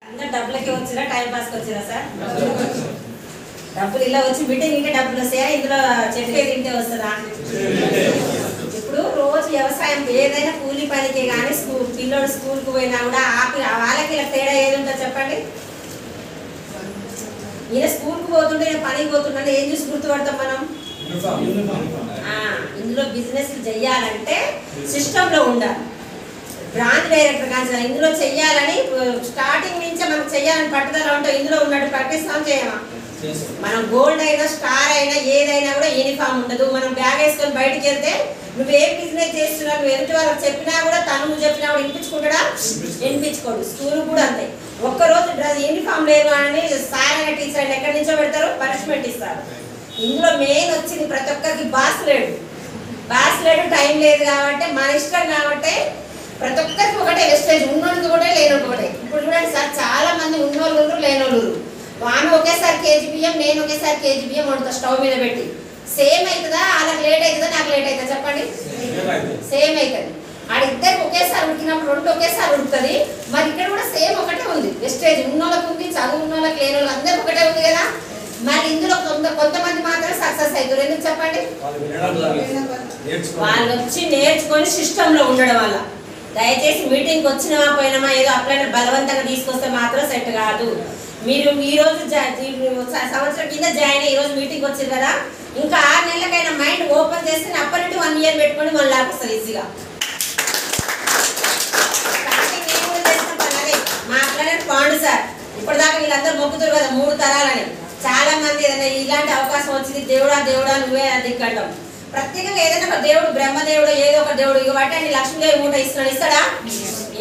అందరు డబ్బులకి వచ్చిరా టైం పాస్కి వచ్చిరా సార్? డబ్బులు ఇలా వచ్చి మీటింగ్ ఇంటే డబ్బులు వస్తాయా? ఇందులో చెప్పే తింటే వస్తుందా? ఇప్పుడు రోజు వ్యవసాయం ఏదైనా కూలి పనికి కానీ పిల్లోడు స్కూల్కి పోయినా కూడా వాళ్ళకి ఇలా తేడా ఏది ఉంటుందో చెప్పండి. ఈయన స్కూల్కి పోతుంటే ఈయన పనికి పోతుంటే ఏం చూసి గుర్తుపడతాం మనం? ఇందులో బిజినెస్ చెయ్యాలంటే సిస్టంలో ఉండాలి. బ్రాంచ్ డైరెక్టర్ కానీ ఇందులో చెయ్యాలని స్టార్టింగ్ నుంచే మనం చెయ్యాలని పట్టుదల ఉంటే ఇందులో ఉన్నట్టు ప్రకటిస్తాం చేయమా? మనం గోల్డ్ అయినా స్టార్ అయినా ఏదైనా కూడా యూనిఫామ్ ఉండదు. మనం బ్యాగ్ వేసుకొని బయటకు వెళ్తే నువ్వు ఏం బిజినెస్ చేస్తున్నావు నువ్వు ఎదుటి వాళ్ళకి చెప్పినా కూడా నువ్వు చెప్పినా కూడా వినిపించుకుంటాడా? వినిపించుకోడు. స్కూల్ కూడా అంతే. ఒక్కరోజు డ్రెస్ యూనిఫామ్ లేదు అని సార్ అయిన టీచర్ అయినా ఎక్కడి నుంచో పెడతారు, పనిష్మెంట్ ఇస్తారు. ఇందులో మెయిన్ వచ్చింది ప్రతి ఒక్కరికి బాస్ లేడు, టైం లేదు కాబట్టి మన ఇష్టం కాబట్టి ప్రతి ఒక్కరికి ఒకటే వెస్టేజ్, ఉన్నోళ్ళకి ఒకటే లేనోళ్ళకి ఒకటే. ఇప్పుడు చూడండి సార్, చాలా మంది ఉన్నోళ్ళు లేనోళ్ళు. ఆమె ఒకేసారి కేజీ బియ్యం, నేను ఒకేసారి కేజీ బియ్యం వండుతా స్టవ్ మీద పెట్టి. సేమ్ అవుతుందా? వాళ్ళకి లేట్ అవుతుందా నాకు లేట్ అవుతుందా చెప్పండి? సేమ్ అవుతుంది. ఆడిద్దరికి ఒకేసారి ఉడికినప్పుడు రెండు ఒకేసారి ఉడుకుతుంది. మరి ఇక్కడ కూడా సేమ్ ఒకటే ఉంది వెస్టేజ్. ఉన్నోళ్ళకి ఉంది, చదువు ఉన్నోళ్ళకి లేని వాళ్ళకి అందరికి ఒకటే ఉంది కదా. మరి ఇందులో కొంతమంది మాత్రం సక్సెస్ అవుతారు. ఎందుకు చెప్పండి? వాళ్ళు వచ్చి నేర్చుకొని సిస్టంలో ఉండడం వల్ల. దయచేసి మీటింగ్కి వచ్చినమా పోయినామా ఏదో అప్లైన బలవంతంగా తీసుకొస్తే మాత్రం సెట్ కాదు. మీరు ఈరోజు సంవత్సరం కింద జాయిన్ అయ్యి ఈరోజు మీటింగ్ వచ్చారు కదా, ఇంకా 6 నెలలకైనా మైండ్ ఓపెన్ చేస్తే అప్పటి నుండి 1 ఇయర్ పెట్టుకొని మళ్ళీ లాగొస్తుంది ఈజీగా. స్టార్టింగ్ నేను కూడా చేసిన పని అదే. మా అప్లైన పాండు సార్ ఇప్పటిదాకా వీళ్ళందరూ మొక్కుతారు కదా 3 తరాలని. చాలా మంది ఏదైనా ఇలాంటి అవకాశం వచ్చింది దేవుడా నువ్వే దిగ్గంటాం. ప్రత్యేకంగా ఏదైనా ఒక దేవుడు, బ్రహ్మదేవుడు ఏదో ఒక దేవుడు ఇక వాటి అని లక్ష్మీదేవి మూట ఇస్తాడా?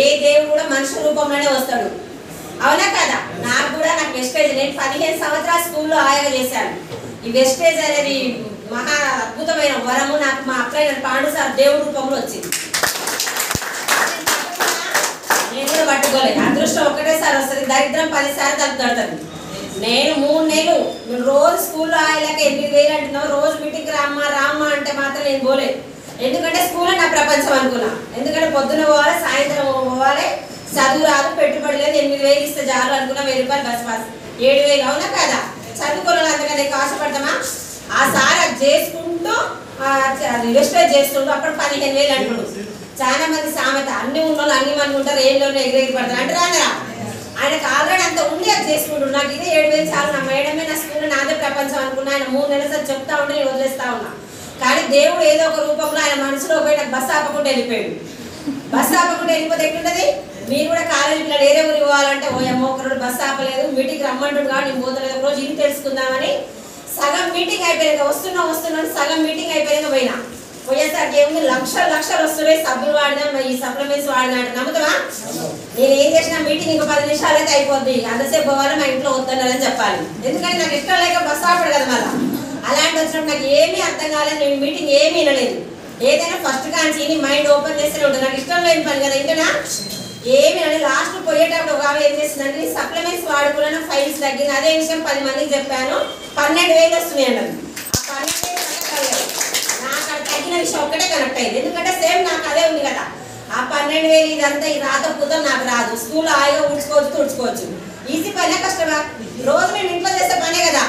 ఏ దేవుడు కూడా మనుషుల రూపంలోనే వస్తాడు. అవునా కదా? నాకు వెస్టేజ్, నేను 15 సంవత్సరాలు స్కూల్లో ఆయాగా చేశాను. ఈ వెస్టేజ్ అనేది మహా అద్భుతమైన వరము నాకు మా అప్లైన పాండు సార్ దేవుడి రూపంలో వచ్చింది. నేను కూడా పట్టుకోలేదు. అదృష్టం ఒక్కటేసారి వస్తుంది, దరిద్రం 10 సార్లు తలుపుతాడుతుంది. నేను 3 నెలలు రోజు స్కూల్లో ఆయనకి 8,000 అంటున్నావు, రోజు మీటింగ్కి రామ్మా అంటే మాత్రం నేను పోలేదు. ఎందుకంటే స్కూల్లో నా ప్రపంచం అనుకున్నా. ఎందుకంటే పొద్దున పోవాలి, సాయంత్రం పోవాలి, చదువు రాదు, పెట్టుబడి లేదు, 8,000 ఇస్తే చాలు అనుకున్నా. 1,000 రూపాయలు బస్ పాస్, 7,000. అవునా కదా? చదువుకోవాలి అంతకన్నా ఎక్కువ ఆశపడతామా? ఆ సార్ అది చేసుకుంటూ వెస్టేజ్ చేస్తుంటూ అప్పుడు 15,000 అంటున్నాడు. చాలా మంది సామెత, అన్ని ఉన్నోళ్ళు అన్ని మంది ఉంటారు, ఏళ్ళలోనే ఎగిరెగిరి పడతారు అంటే రానరా. ఆయనకు ఆల్రెడీ అంత ఉండి అది చేసుకుంటున్నాడు. నాకు ఇదే 7,000 చాలు, నా మేడమే నా స్కూల్ నాదే ప్రపంచం అనుకున్నా. ఆయన 3 నెలల సార్ చెప్తా ఉంటే నేను వదిలేస్తా ఉన్నా. కానీ దేవుడు ఏదో ఒక రూపంలో ఆయన మనసులో పోయి నాకు బస్సు ఆపకుండా వెళ్ళిపోయాడు. బస్సు ఆపకుండా వెళ్ళిపోతే ఎట్లుంటది? మీరు కూడా కాలేజీ పిల్లలు వేరే ఊరికి పోవాలంటే ఒకరోజు బస్సు ఆపలేదు, మీటింగ్ రమ్మంటుంది కాబట్టి నేను పోతలేదు. ఒక రోజు ఇది తెలుసుకుందామని సగం మీటింగ్ అయిపోయాక వస్తున్నాను సగం మీటింగ్ అయిపోయాక పోయేసరికి ఏముంది, లక్షలు వస్తున్నాయి. సబ్బులు వాడినా, ఈ సప్లిమెంట్స్ వాడినా అంటే నమ్ముతావా? నేను ఏం చేసిన మీటింగ్ ఇంకా 10 నిమిషాలు అయితే అయిపోద్ది, అంతసేపు పోవాలి, మా ఇంట్లో వద్దన్నారని చెప్పాలి. ఎందుకంటే నాకు ఇష్టం లేక బస్సు ఆపడు కదా. మళ్ళీ అలాంటి వచ్చినప్పుడు నాకు ఏమీ అర్థం కాలేదు. నేను మీటింగ్ ఏమీ వినలేదు. ఏదైనా ఫస్ట్ కాంచి మైండ్ ఓపెన్ చేస్తూనే ఉంటుంది. నాకు ఇష్టం లేని పని కదా. ఇంకనా ఏమి అని లాస్ట్ పోయేటప్పుడు ఒక ఆమె ఏం చేసిందంటే సప్లిమెంట్స్ వాడుకున్న ఫైల్స్ తగ్గింది. అదే విషయం 10 మందికి చెప్పాను. 12,000 వస్తున్నాయి అన్నది. ఆ 12,000 నాకు అది తగ్గిన విషయం ఒక్కటే కనెక్ట్ అయింది. ఎందుకంటే సేమ్ నాకు అదే ఉంది కదా. ఆ 12,000 ఇదంతా ఈ రాత పూతం నాకు రాదు. స్కూల్లో హాయిగా తుడుచుకోవచ్చు. ఈజీ పనే కష్టమా? రోజు నేను ఇంట్లో చేసే పనే కదా.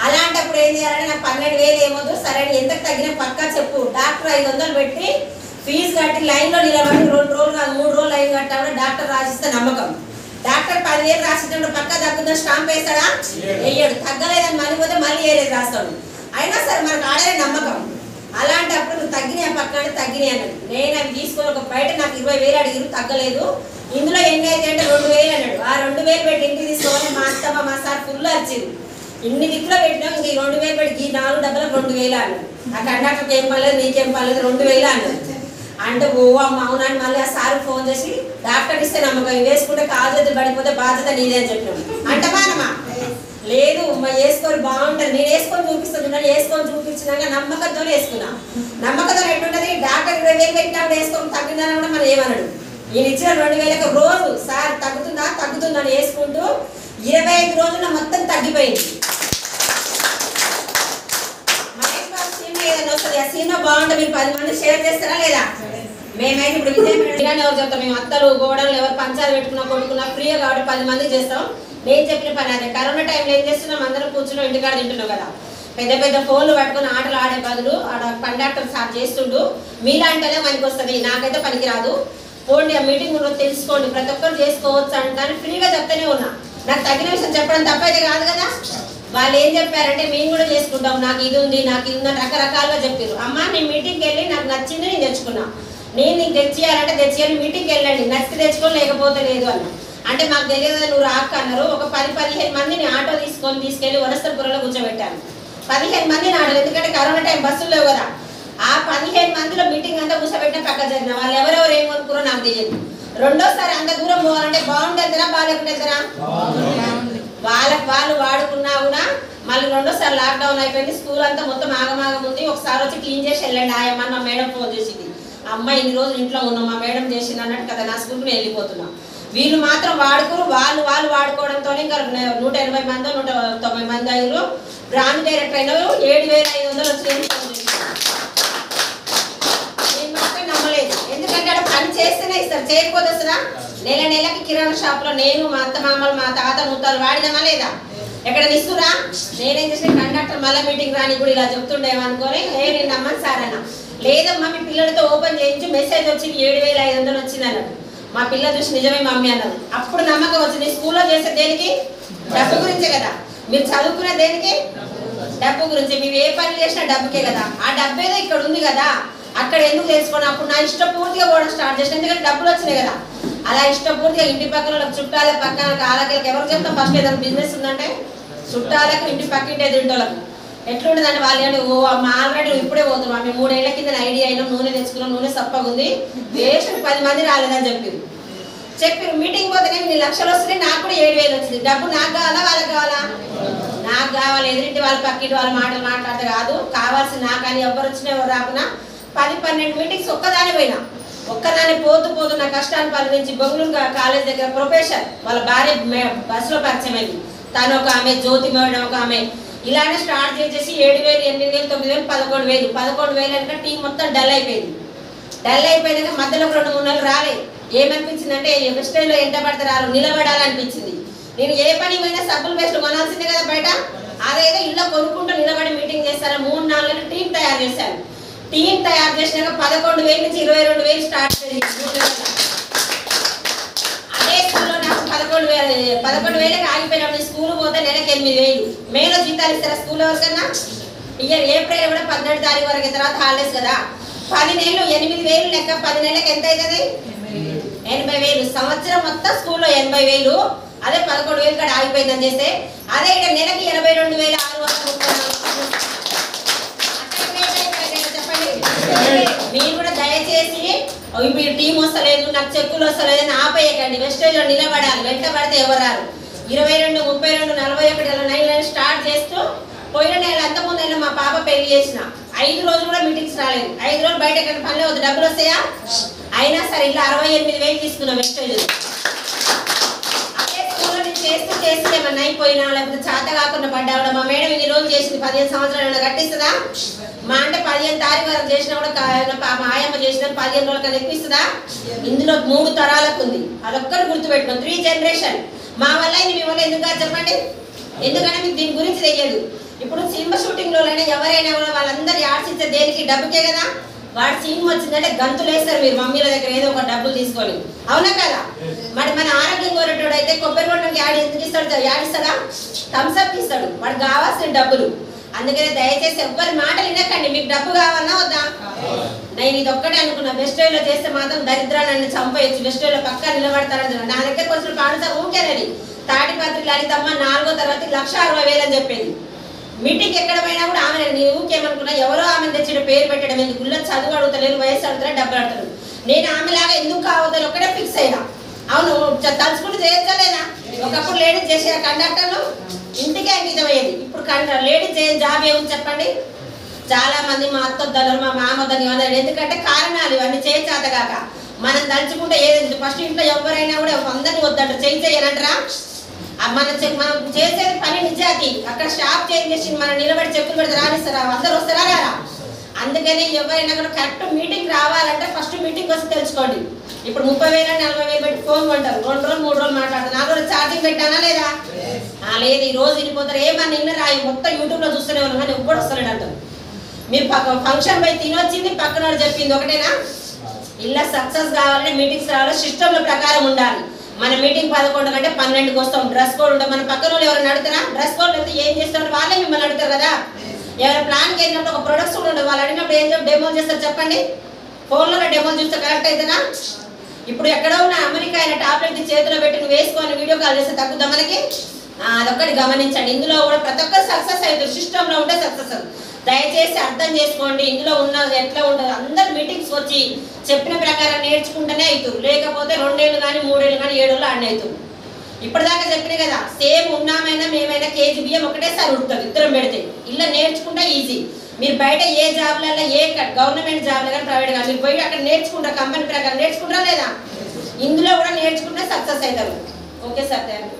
అలాంటప్పుడు ఏం చేయాలంటే నాకు 12,000 ఏమొద్దు, సరే ఎంతకు తగ్గిన పక్కా చెప్పు. డాక్టర్ 500 పెట్టి ఫీజు కట్టి లైన్లో నిలబడి 2 రోజులు కాదు 3 రోజులు లైన్ కట్టామని డాక్టర్ రాసిస్తే నమ్మకం. డాక్టర్ 10,000 రాసినప్పుడు పక్కా తగ్గుతుందని స్టాంప్ వేస్తాడా? వేయడు. తగ్గలేదని మళ్ళీ పోతే మళ్ళీ ఏరేది రాస్తాడు. అయినా సరే మనకు ఆడే నమ్మకం. అలాంటప్పుడు నువ్వు తగ్గినాయి పక్కన తగ్గినాయి అన్నాడు. నేను అవి తీసుకొని ఒక బయట నాకు 20,000 అడిగిరు, తగ్గలేదు. ఇందులో ఎన్ని అయితే అంటే 2,000 అన్నాడు. ఆ 2,000 పెట్టి ఇంటికి తీసుకోవాలి. మా అత్తమ్మ మా సార్ ఫుల్ వచ్చింది. ఇన్ని దిక్కులో పెట్టినాం, ఇంక 2,000 పెట్టి ఈ 4 డబ్బులకు 2,000 అన్నాడు. ఆ కండక్టర్కి ఏం పర్లేదు, నీకేం పర్లేదు, 2,000 అన్నాడు. అంటే ఓ అమ్మ అవునని మళ్ళీ ఆ సార్ ఫోన్ చేసి డాక్టర్ ఇస్తే నమ్మకం, వేసుకుంటే కాలు చేతులు పడిపోతే బాధ్యత నీదే అని చెప్పినాం. అంటే మానమా? లేదు వేసుకొని బాగుంటుంది, నేను వేసుకొని చూపిస్తున్నాను. వేసుకొని చూపించినాక నమ్మకంతోనే వేసుకున్నా. నమ్మకంతో ఎట్లుంటది? డాక్టర్ 20,000 పెట్టినప్పుడు వేసుకొని తగ్గిందని కూడా మనం ఏమన్నాడు. ఈయన ఇచ్చిన 2,000 రోజు సార్ తగ్గుతుందని వేసుకుంటూ 25 రోజుల్లో మొత్తం తగ్గిపోయింది. మహేష్ బాబు సినిమా ఏదైనా వస్తుంది, ఆ సినిమా బాగుంటుంది, మీరు 10 మంది షేర్ చేస్తారా లేదా? మేమైతే ఇప్పుడు విజయవాడ ఎవరు చెప్తాం, మేము అత్తలు గోడలు ఎవరు పంచాలు పెట్టుకున్నా కొట్టుకున్నా ఫ్రీగా కాబట్టి 10 మంది చేస్తాం. నేను చెప్పిన పని అదే. కరోనా టైంలో ఏం చేస్తున్నాం, అందరం కూర్చున్నాం ఇంటికాడ తింటున్నాం కదా, పెద్ద పెద్ద ఫోన్లు పట్టుకుని ఆటలు ఆడే బదులు ఆడ కండక్టర్ సార్ చేస్తుండు. మీలాంటేనే పనికి వస్తుంది, నాకైతే పనికి రాదు. పోండి ఆ మీటింగ్ తెలుసుకోండి, ప్రతి ఒక్కరు చేసుకోవచ్చు అంటాను ఫ్రీగా చెప్తూనే ఉన్నా. నాకు తగిన విషయం చెప్పడం తప్పైతే కాదు కదా. వాళ్ళు ఏం చెప్పారంటే మేము కూడా చేసుకుంటాం, నాకు ఇది ఉంది నాకు ఇది ఉందని రకరకాలుగా చెప్పారు. అమ్మ నేను మీటింగ్కి వెళ్ళి నాకు నచ్చింది నేను తెచ్చుకున్నా, నేను నీకు తెచ్చియాలంటే తెచ్చియాలి, మీటింగ్కి వెళ్ళండి నచ్చితే తెచ్చుకొని లేకపోతే లేదు అన్న. అంటే మాకు తెలియదు కదా నువ్వు రాక అన్నారు. ఒక 10-15 మందిని ఆటో తీసుకెళ్ళి వనస్థలపురంలో కూర్చోబెట్టాను. 15 మందిని ఆటోలు, ఎందుకంటే కరోనా టైం బస్సులు లేవు కదా. ఆ 15 మందిలో మీటింగ్ అంతా కూర్చోబెట్టిన పక్క జరిగిన వాళ్ళు ఎవరెవరు ఏం కొనుక్కురో నాకు తెలియదు. రెండోసారి అంత దూరం పోవాలంటే బాగుంటుందా బాగాలేకుండా వెళ్తారా, వాళ్ళు వాడుకున్నా కూడా మళ్ళీ రెండోసారి లాక్డౌన్ అయిపోయింది. స్కూల్ అంతా మొత్తం ఆగమాగం ఉంది. ఒకసారి వచ్చి క్లీన్ చేసి వెళ్ళండి ఆయమ్మ. మా మేడం ఫోన్ చేసింది, అమ్మ ఇన్ని రోజులు ఇంట్లో ఉన్నాం మా మేడం చేసింది అన్నట్టు కదా, నా స్కూల్కి నేను వెళ్ళిపోతున్నా. వీళ్ళు మాత్రం వాడుకురు, వాళ్ళు వాడుకోవడంతో ఇంకా 180 మంది 190 మంది అయ్యారు. బ్రాంచ్ డైరెక్టర్ అయినారు. 7,500 వచ్చి నేను మాత్రం నమ్మలేదు. ఎందుకంటే అక్కడ పని చేస్తేనే ఇస్తారు, చేయకపోతే వస్తుందా. నెలకి కిరాణా షాప్లో నేను మా అత్త మామలు మా తాత ముత్తాలు వాడినామా లేదా, ఎక్కడ ఇస్తురా. నేనేం చేసిన కండక్టర్ మళ్ళీ మీటింగ్ రాని కూడా ఇలా చెప్తుండేమనుకొని నేను నమ్మను సార్ అన్న. లేదమ్మా మీ పిల్లలతో ఓపెన్ చేయించి మెసేజ్ వచ్చింది 7,500 వచ్చింది అన్నాడు. మా పిల్లలు చూసి నిజమే మమ్మీ అన్నది. అప్పుడు నమ్మకం వచ్చింది. స్కూల్లో చేసే దేనికి, డబ్బు గురించే కదా. మీరు చదువుకునే దేనికి, డబ్బు గురించి. మీరు ఏ పని చేసినా డబ్బుకే కదా. ఆ డబ్బు ఏదో ఇక్కడ ఉంది కదా, అక్కడ ఎందుకు తెలుసుకోండి. అప్పుడు నా ఇష్టపూర్తిగా కూడా స్టార్ట్ చేసిన, ఎందుకంటే డబ్బులు వచ్చినాయి కదా. అలా ఇష్టపూర్తిగా ఇంటి పక్కన చుట్టాల పక్కన కాలకి ఎవరికి చెప్తాం, ఫస్ట్ ఏదైనా బిజినెస్ ఉందంటే చుట్టాలకు ఇంటి పక్కింటి ఎదురింటోళ్ళకు ఎట్లుండదంటే వాళ్ళు అంటే ఓ అమ్మ ఆల్రెడీ ఇప్పుడే పోతున్నాం, మేము 3 ఏళ్ల కింద ఐడియా అయినాం, నూనె తెచ్చుకున్నాం, నూనె సప్పగా ఉంది, వేస్ట్ 10 మంది రాలేదని చెప్పారు. మీటింగ్ పోతేనే 1 లక్షలు వస్తున్నాయి, నాకు కూడా 7,000 వచ్చింది. డబ్బు నాకు కావాలా వాళ్ళకి కావాలా, నాకు కావాలి. ఎదురింటి వాళ్ళ పక్కింటి వాళ్ళ మాటలు మాట్లాడితే కాదు, కావాల్సిన నాకు. అని ఎవరు వచ్చినా ఎవరు రాకున్నా 10-12 మీటింగ్స్ ఒక్కదాని పోయినా. ఒక్కదాన్ని పోతూ నా కష్టాన్ని పలించి బొంగుళూరు కాలేజ్ దగ్గర ప్రొఫెసర్ వాళ్ళ భార్య బస్సులో పరిచయం అయింది. తను ఒక ఆమె, జ్యోతి మేడం ఒక ఆమె. ఇలానే స్టార్ట్ చేసేసి 7,000, 8,000, 9,000, 11,000 అంటే టీం మొత్తం డల్ అయిపోయింది. మధ్యలో 2-3 నెలలు రాలేదు. ఏమనిపించిందంటే వెస్టైన్లో ఎంట పడతారు, నిలబడాలనిపించింది. నేను ఏ పని పోయినా సబ్బులు బెస్ట్ కొనాల్సిందే కదా బయట. అదేదో ఇళ్ళ కొనుక్కుంటూ నిలబడి మీటింగ్ చేస్తారా. 3-4 నెలలు టీం తయారు చేశాను. టీం తయారు చేసినాక 11,000 నుంచి 22,000 స్టార్ట్ చేసింది. అదే స్కూల్లో నాకు 11,000 ఆగిపోయినప్పుడు స్కూల్ పోతే నెలకు 8,000. మేలో జీతాలు ఇస్తారా స్కూల్ ఎవరికన్నా. ఏప్రిల్ కూడా 18 తారీఖు వరకు తర్వాత హాలిడేస్ కదా. 10 నెలలు 8,000 లెక్క. 10 నెలలకు ఎంత అవుతుంది, 80,000. సంవత్సరం మొత్తం స్కూల్లో 80,000. అదే 11,000 కాడ ఆగిపోయిందని చేస్తే అదే ఇక్కడ నెలకి 82,630. చెప్పండి. మీరు కూడా దయచేసి ఇప్పుడు టీం వస్తలేదు, నాకు చెక్కులు వస్తలేదు అని ఆపేయకండి. వెస్టేజ్లో నిలబడాలి. వెంట పడితే ఎవరారు. 22, 32, 41 9 స్టార్ట్ చేస్తూ పోయిన నెల అంతకుముందు నెల మా పాప పెళ్లి చేసిన 5 రోజులు కూడా మీటింగ్స్ రాలేదు. 5 రోజులు బయట ఎక్కడ పని వద్దు, డబ్బులు వస్తాయా. అయినా సరే ఇలా 68,000 తీసుకున్నాం వెస్టేజ్. అదే స్కూల్లో నేను చేస్తూ ఏమన్నా అయిపోయినా లేకపోతే చేత కాకుండా పడ్డా కూడా మా మేడం ఇన్ని రోజులు చేసింది 15 సంవత్సరాలు కట్టిస్తుందా. మా అంటే 15 తారీఖు వరకు చేసినా కూడా మా ఆయమ్మ చేసిన 15 రోజుల కన్నా ఎక్కువ. ఇందులో 3 తరాలకు ఉంది. అదొక్కరు గుర్తుపెట్టుకోండి. 3 జనరేషన్. మా వల్ల ఇది మీ వల్ల ఎందుకు కాదు చెప్పండి. ఎందుకంటే మీకు దీని గురించి తెలియదు. ఇప్పుడు సినిమా షూటింగ్లో ఎవరైనా కూడా వాళ్ళందరూ ఆశించే దేనికి, డబ్బుకే కదా. వాడు సినిమా వచ్చిందంటే గంతులు వేస్తారు మీరు మమ్మీల దగ్గర ఏదో ఒక డబ్బులు తీసుకొని, అవునా కదా. మరి మన ఆరోగ్యం కోరేటోడు అయితే కొబ్బరి బొండకి యాడ్ ఎందుకు ఇస్తాడు, యాడిస్తాడా, థమ్స్అప్ ఇస్తాడు. వాడు కావాల్సిన డబ్బులు. అందుకనే దయచేసి ఎవ్వరి మాటలు వినకండి. మీకు డబ్బు కావాలన్నా వద్దా. నేను ఇది ఒక్కటే అనుకున్నా, వెస్టైల్లో చేస్తే మాత్రం దరిద్రాన్ని చంపేయచ్చు. వెస్టైల్లో పక్కా నిలబడతారని నా దగ్గర కొంచెం పాడుతా ఊకేనది. తాటిపత్రి లలితమ్మ 4వ తరగతి 1,60,000 అని చెప్పేది. మీటింగ్ ఎక్కడ పోయినా కూడా ఆమె నేను ఊకేమనుకున్నా, ఎవరో ఆమె తెచ్చిన పేరు పెట్టడం ఎందుకు. గుళ్ళ చదువు అడుగుతలేరు, వయస్సు అడుగుతారు, డబ్బులు అడుగుతారు. నేను ఆమెలాగా ఎందుకు కావద్దని ఒక్కటే ఫిక్స్ అయినా. అవును తలుచుకుంటూ చేయొచ్చా లేదా. ఒకప్పుడు లేడీస్ చేసే కండక్టర్లు ఇంటికే అంకితమయ్యేది. ఇప్పుడు లేడీస్ చేసే జాబ్ ఏముంది చెప్పండి. చాలా మంది మా అత్తొద్దరు మా మామొద్దని అన్నారు. ఎందుకంటే కారణాలు ఇవన్నీ చేతగాక. మనం తలుచుకుంటే ఏదైంది ఫస్ట్ ఇంట్లో ఎవరైనా కూడా అందరినీ వద్దంటారు, చేయనంటారా. మనం చేసేది పని నిజాతి. అక్కడ స్టాప్ చేంజ్ చేసి మనం నిలబడి చెప్పులు పెడితే రానిస్తారా, అందరు వస్తారా రారా. అందుకని ఎవరైనా కూడా కరెక్ట్ మీటింగ్ రావాలంటే ఫస్ట్ మీటింగ్ వచ్చి తెలుసుకోండి. ఇప్పుడు 30,000 40,000 పెట్టి ఫోన్ కొంటారు, 2 రోజులు 3 రోజులు మాట్లాడతారు. నాకు కూడా ఛార్జింగ్ పెట్టానా లేదా? లేదు. ఈ రోజు వెళ్ళిపోతారు. ఏమన్నా నిన్న రాయి మొత్తం యూట్యూబ్లో చూస్తూనే ఉన్నాం కానీ ఎప్పుడు వస్తలేడు అంటారు. మీరు ఫంక్షన్ పోయి తినొచ్చింది పక్కన చెప్పింది ఒకటేనా? ఇలా సక్సెస్ కావాలంటే మీటింగ్స్ రావాలి, సిస్టంల ప్రకారం ఉండాలి. మన మీటింగ్ 11 కంటే 12కి వస్తాం. డ్రెస్ కోడ్ ఉంటుంది. మన పక్కన వాళ్ళు ఎవరైనా అడుగుతారా? డ్రెస్ కోడ్ వెళ్తే ఏం చేస్తారు? వాళ్ళే మిమ్మల్ని అడుగుతారు కదా. ఎవరైనా ప్లాన్కి వెళ్ళినప్పుడు ఒక ప్రొడక్ట్స్ కూడా ఉండదు. వాళ్ళు అడిగినప్పుడు ఏం డెమో చేస్తారు చెప్పండి? ఫోన్లో డెమో చూస్తే కరెక్ట్ అయితేనా? ఇప్పుడు ఎక్కడో ఉన్న అమెరికా అయిన టాబ్లెట్ చేతిలో పెట్టి నువ్వు వేసుకొని వీడియో కాల్ చేస్తే తగ్గుద్దా మనకి? అదొక్కటి గమనించండి. ఇందులో కూడా ప్రతి ఒక్కరు సక్సెస్ అవుతుంది. సిస్టంలో ఉంటే సక్సెస్ అవుతుంది. దయచేసి అర్థం చేసుకోండి. ఇందులో ఉన్నది ఎట్లా ఉంటుంది. అందరు మీటింగ్స్ వచ్చి చెప్పిన ప్రకారం నేర్చుకుంటూనే అవుతారు. లేకపోతే 2 ఏళ్ళు కానీ 3 ఏళ్ళు కానీ 7 ఏళ్ళు ఆడనే అవుతారు. ఇప్పటిదాకా చెప్పిన కదా, సేమ్ ఉన్నామైనా మేమైనా కేజీ బియ్యం ఒకటేసారి ఉంటుంది ఇద్దరం పెడితే. ఇలా నేర్చుకుంటే ఈజీ. మీరు బయట ఏ జాబ్లలో ఏ గవర్నమెంట్ జాబ్లో కానీ ప్రైవేట్ కానీ మీరు పోయి అక్కడ నేర్చుకుంటారు. కంపెనీ ప్రకారం నేర్చుకుంటారా లేదా? ఇందులో కూడా నేర్చుకుంటే సక్సెస్ అవుతారు. Okay sir, thank you.